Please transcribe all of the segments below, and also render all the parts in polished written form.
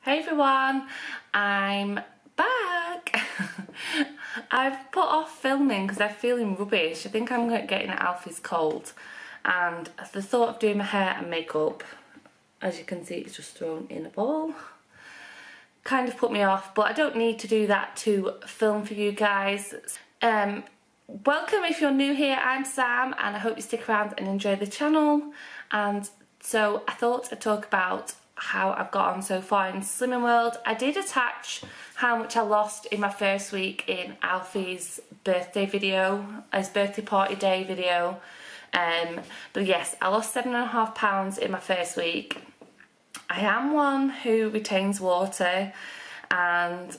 Hey everyone, I'm back. I've put off filming because I'm feeling rubbish. I think I'm getting Alfie's cold, and the thought of doing my hair and makeup, as you can see, it's just thrown in a ball, kind of put me off, but I don't need to do that to film for you guys. Welcome if you're new here. I'm Sam and I hope you stick around and enjoy the channel. And so I thought I'd talk about how I've got on so far in Slimming World. I did attach how much I lost in my first week in Alfie's birthday video, his birthday party day video. But yes, I lost 7.5 pounds in my first week. I am one who retains water and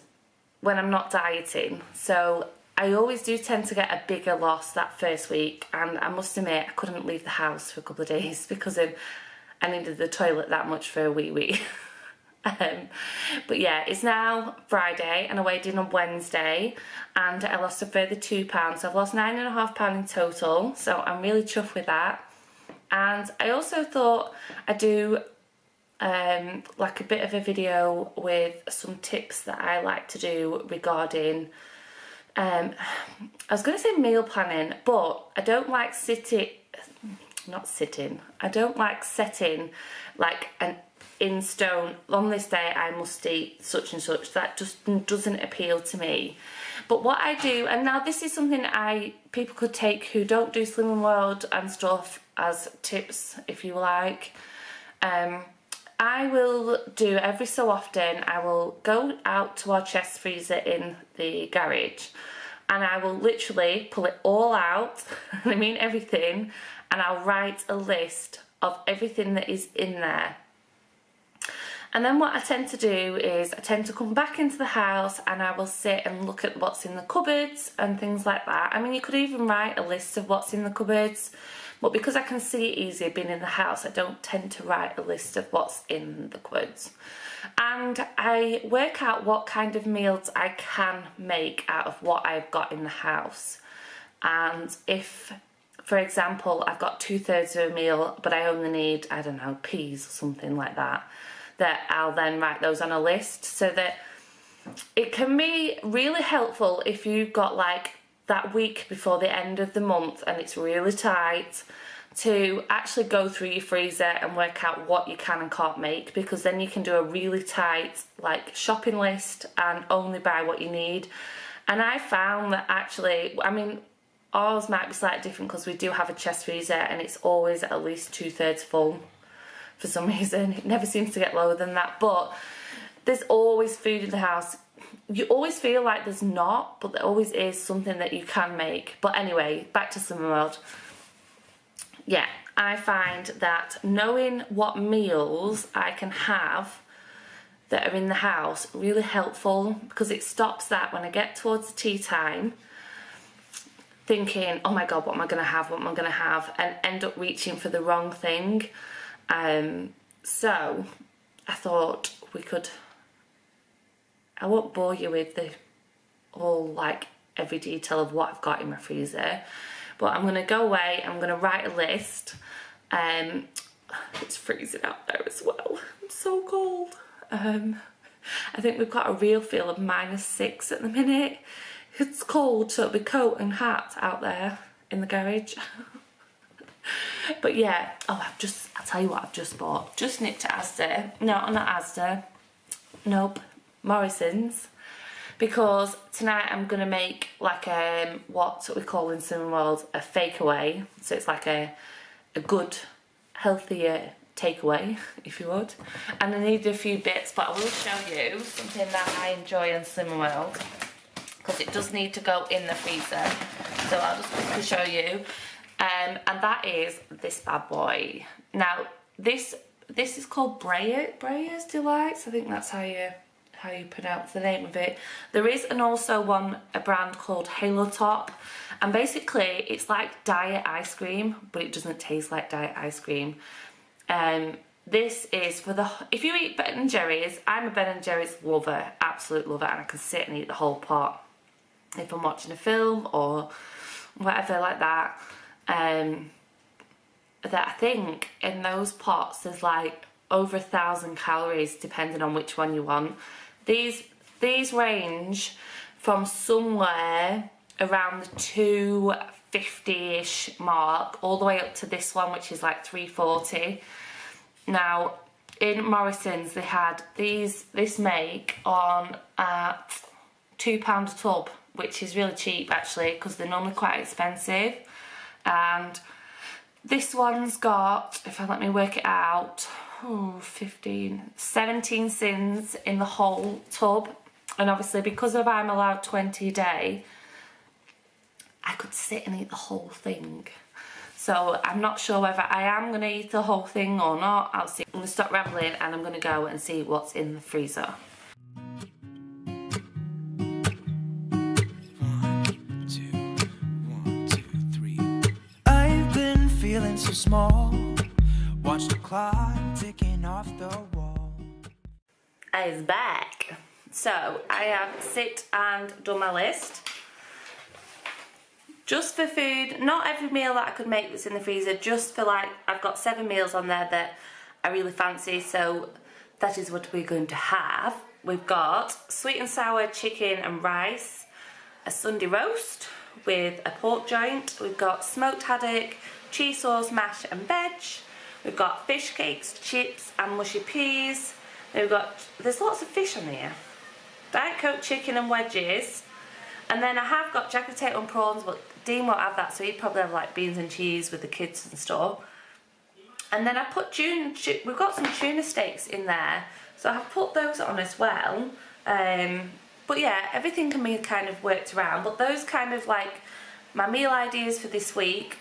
when I'm not dieting, so I always do tend to get a bigger loss that first week, and I must admit I couldn't leave the house for a couple of days because I needed the toilet that much for a wee. But yeah, it's now Friday and I weighed in on Wednesday and I lost a further £2, so I've lost £9.5 in total, so I'm really chuffed with that. And I also thought I'd do like a bit of a video with some tips that I like to do regarding I was going to say meal planning, but I don't like I don't like setting like an in stone, on this day I must eat such and such. That just doesn't appeal to me. But what I do, and now this is something people could take who don't do Slimming World and stuff as tips if you like. I will do every so often, I will go out to our chest freezer in the garage and I will literally pull it all out, and I mean everything, and I'll write a list of everything that is in there. And then what I tend to do is I tend to come back into the house and I will sit and look at what's in the cupboards and things like that. I mean, you could even write a list of what's in the cupboards, but because I can see it easier being in the house, I don't tend to write a list of what's in the cupboards. And I work out what kind of meals I can make out of what I've got in the house. And if, for example, I've got 2/3 of a meal, but I only need, I don't know, peas or something like that, that I'll then write those on a list, so that it can be really helpful if you've got like that week before the end of the month and it's really tight, to actually go through your freezer and work out what you can and can't make, because then you can do a really tight like shopping list and only buy what you need. And I found that actually, I mean, ours might be slightly different because we do have a chest freezer and it's always at least 2/3 full for some reason. It never seems to get lower than that, but there's always food in the house. You always feel like there's not, but there always is something that you can make. But anyway, back to Slimming World. Yeah, I find that knowing what meals I can have that are in the house really helpful, because it stops that when I get towards the tea time thinking, oh my god, what am I going to have, what am I going to have, and end up reaching for the wrong thing. So I thought I won't bore you with the whole like every detail of what I've got in my freezer, but I'm going to go away, I'm going to write a list. It's freezing out there as well, it's so cold. I think we've got a real feel of -6 at the minute. It's cold, so it'll be coat and hat out there in the garage. But yeah, oh, I'll tell you what I've just bought. Just nipped to Asda. No, not Asda. Nope, Morrison's. Because tonight I'm going to make like what we call in Slimming World a fakeaway. So it's like a good, healthier takeaway, if you would. And I need a few bits, but I will show you something that I enjoy in Slimming World, because it does need to go in the freezer. So I'll just quickly show you. And that is this bad boy. Now this is called Breyers Delights. I think that's how you pronounce the name of it. There is a brand called Halo Top, and basically it's like diet ice cream, but it doesn't taste like diet ice cream. This is for if you eat Ben and Jerry's. I'm a Ben and Jerry's lover, absolute lover, and I can sit and eat the whole pot if I'm watching a film or whatever like that. That I think in those pots there's like over 1,000 calories depending on which one you want. These range from somewhere around the 250-ish mark all the way up to this one, which is like 340. Now in Morrison's they had this make on £2 a tub, which is really cheap actually, because they're normally quite expensive. And this one's got, if I let me work it out, 17 sins in the whole tub. And obviously because of I'm allowed 20 a day, I could sit and eat the whole thing. So I'm not sure whether I am going to eat the whole thing or not. I'll see. I'm going to stop rambling and I'm going to go and see what's in the freezer. Feeling so small, watch the clock ticking off the wall. Is back. So I have sit and done my list. Just for food, not every meal that I could make that's in the freezer, just for like, I've got 7 meals on there that I really fancy, so that is what we're going to have. We've got sweet and sour chicken and rice, a Sunday roast with a pork joint, we've got smoked haddock, cheese sauce, mash and veg. We've got fish cakes, chips and mushy peas. There's lots of fish on here. Diet Coke chicken and wedges. And then I have got jack potato and prawns, but Dean won't have that, so he'd probably have like beans and cheese with the kids and stuff. And then I put we've got some tuna steaks in there, so I've put those on as well. But yeah, everything can be kind of worked around, but those kind of like my meal ideas for this week.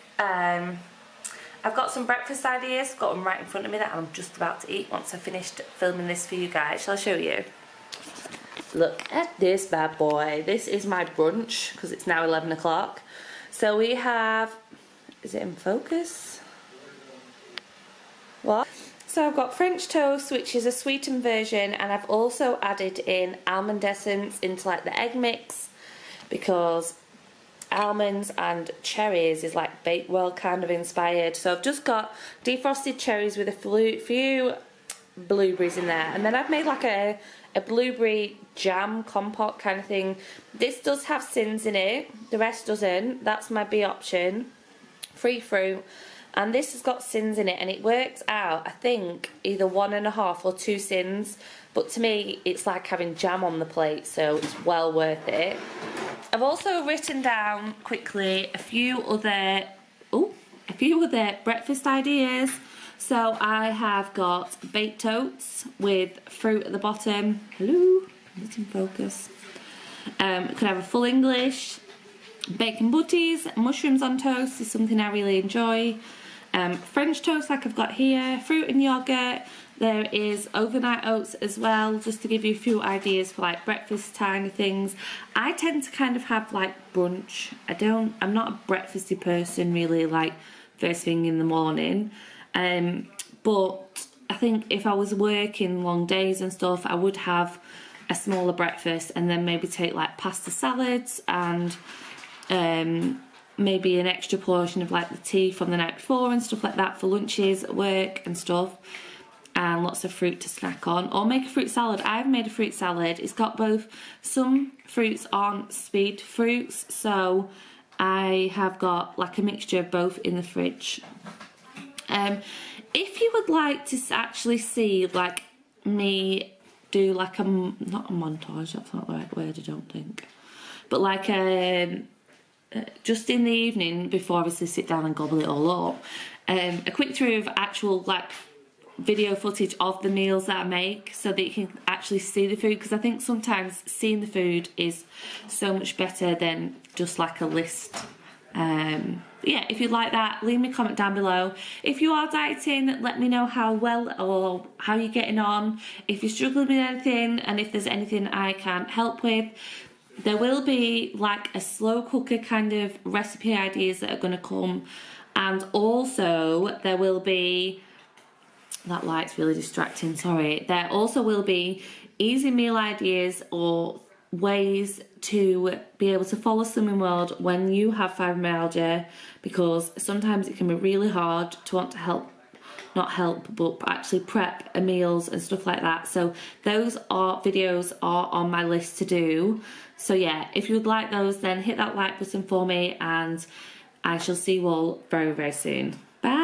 I've got some breakfast ideas, got them right in front of me that I'm just about to eat once I've finished filming this for you guys. Shall I show you? Look at this bad boy. This is my brunch because it's now 11 o'clock. So we have, is it in focus? What? So I've got French toast, which is a sweetened version, and I've also added in almond essence into like the egg mix, because almonds and cherries is like Bakewell kind of inspired. So I've just got defrosted cherries with a few blueberries in there, and then I've made like a blueberry jam compote kind of thing. This does have sins in it, the rest doesn't. That's my B option, free fruit, and this has got sins in it, and it works out I think either 1.5 or 2 sins, but to me it's like having jam on the plate, so it's well worth it. I've also written down quickly a few other breakfast ideas. So I have got baked oats with fruit at the bottom. Hello, it's in focus. Could have a full English, bacon butties, mushrooms on toast is something I really enjoy. French toast like I've got here, fruit and yogurt. There is overnight oats as well, just to give you a few ideas for like breakfast tiny things. I tend to kind of have like brunch. I'm not a breakfasty person really, like first thing in the morning. But I think if I was working long days and stuff, I would have a smaller breakfast and then maybe take like pasta salads and maybe an extra portion of like the tea from the night before and stuff like that for lunches at work and stuff. And lots of fruit to snack on, or make a fruit salad. I've made a fruit salad. It's got both, some fruits aren't speed fruits, so I have got like a mixture of both in the fridge. If you would like to actually see like me do like not a montage, that's not the right word I don't think, but like just in the evening before obviously sit down and gobble it all up, a quick through of actual like video footage of the meals that I make so that you can actually see the food, because I think sometimes seeing the food is so much better than just like a list. Yeah, if you'd like that, leave me a comment down below. If you are dieting, let me know how well or how you're getting on, if you're struggling with anything, and if there's anything I can help with. There will be like a slow cooker kind of recipe ideas that are going to come, and also there will be, that light's really distracting, sorry. There also will be easy meal ideas or ways to be able to follow Slimming World when you have fibromyalgia, because sometimes it can be really hard to want to help not help, but actually prep meals and stuff like that. So those videos are on my list to do. So yeah, if you would like those, then hit that like button for me, and I shall see you all very, very soon. Bye.